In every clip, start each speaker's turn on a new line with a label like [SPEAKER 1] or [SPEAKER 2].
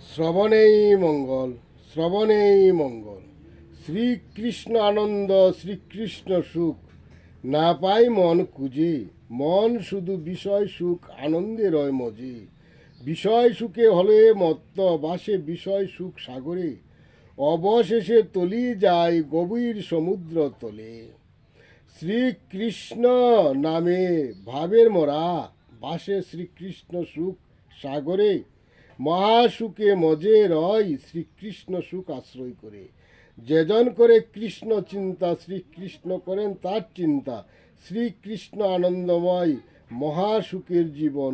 [SPEAKER 1] শ্রবণেই মঙ্গল, শ্রবণেই মঙ্গল। শ্রীকৃষ্ণ আনন্দ, শ্রীকৃষ্ণ সুখ, না পাই মন খুঁজে। মন শুধু বিষয় সুখ আনন্দে রয় মজে। বিষয় সুখে হলে মত্ত, বাসে বিষয় সুখ সাগরে। অবশেষে তলিয়ে যায় গভীর সমুদ্র তলে। শ্রীকৃষ্ণ নামে ভাবের মরা, বাসে শ্রীকৃষ্ণ সুখ সাগরে। মহাসুখে মজে রয় শ্রীকৃষ্ণ সুখ আশ্রয় করে। যেজন করে কৃষ্ণ চিন্তা, শ্রীকৃষ্ণ করেন তার চিন্তা। শ্রীকৃষ্ণ আনন্দময়, মহাসুখের জীবন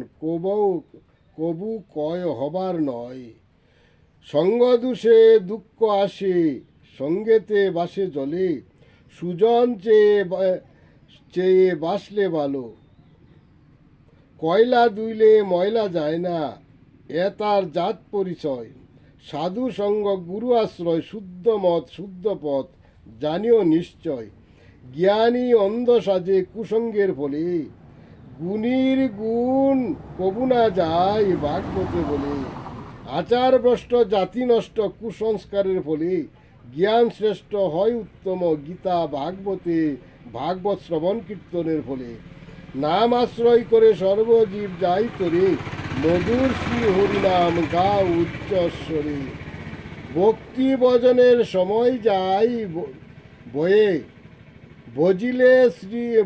[SPEAKER 1] কবু কয় হবার নয়। সঙ্গ দোষে দুঃখ আসে, সঙ্গেতে বাসে জলে। সুজন চেয়ে বাসলে ভালো, কয়লা দুইলে ময়লা যায় না, এ তার জাত পরিচয়। সাধু সঙ্গ গুরু আশ্রয়, শুদ্ধ মত শুদ্ধ পথ জানিও নিশ্চয়। জ্ঞানী অন্ধ সাজে কুসঙ্গের ফলে, গুণীর গুণ কবু না যায় ভাগবতে বলে। আচার ভ্রষ্ট জাতি নষ্ট কুসংস্কারের ফলে, জ্ঞান শ্রেষ্ঠ হয় উত্তম গীতা ভাগবতে, ভাগবত শ্রবণ কীর্তনের ফলে। নাম আশ্রয় করে সর্বজীব যাই তোরে, মধুর শ্রী হরিনাম গা উচ্চস্বরে। ভক্তি ভজনের সময় যাই বয়ে,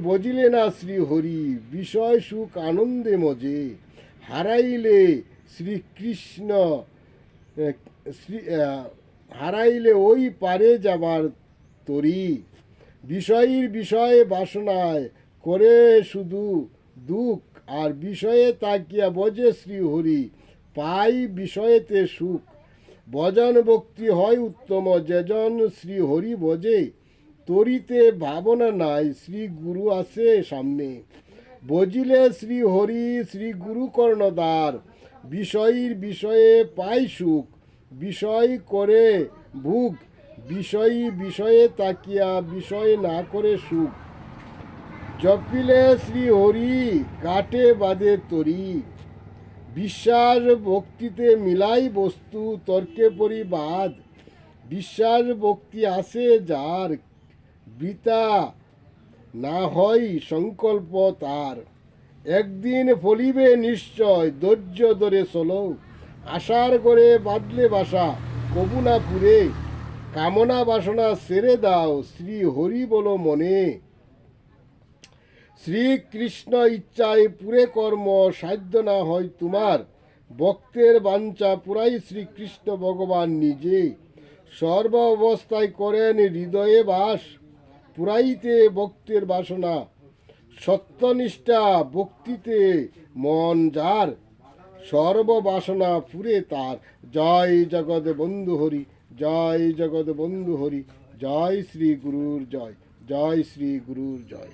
[SPEAKER 1] বজিলে না শ্রী হরি, বিষয় সুখ আনন্দে মজে। হারাইলে শ্রীকৃষ্ণ হারাইলে ওই পারে যাবার তরি। বিষয়ে বাসনায় করে শুধু দুঃখ, আর বিষয়ে তাকিয়া বজে শ্রী হরি, পাই বিষয়েতে সুখ। ভজন ভক্তি হয় উত্তম যেজন শ্রী হরি বজে। তরিতে ভাবনা নাই, শ্রী গুরু আছে সামনে। বজিলে শ্রী হরি, শ্রী গুরু কর্ণধার। বিষয়ে পাই সুখ, বিষয় করে ভুগ। বিষয়ে তাকিয়া বিষয় না করে সুখ। জপিলে শ্রী হরি, কাটে বাদে তরি। বিশ্বাস ভক্তিতে মিলাই বস্তু, তর্কে পরিবাদ। বিশ্বাস ভক্তি আছে যার, বৃথা না হয় সংকল্প তার। একদিন ফলিবে নিশ্চয়, ধৈর্য ধরে চলো। আশার করে বাঁধলে বাসা, কবু না পুরে। কামনা বাসনা ছেড়ে দাও, শ্রী হরি বলো মনে। শ্রীকৃষ্ণ ইচ্ছায় পুরে কর্ম, সাধ্য না হয় তোমার। ভক্তের বাঞ্ছা পুরাই শ্রীকৃষ্ণ ভগবান নিজে। সর্ব অবস্থায় করেন হৃদয়ে বাস, পুরাইতে ভক্তের বাসনা। সত্যনিষ্ঠা ভক্তিতে মন যার, সর্ববাসনা পুরে তার। জয় জগৎ বন্ধু হরি, জয় জগৎ বন্ধু হরি। জয় শ্রী গুরুর জয়, জয় শ্রী গুরুর জয়।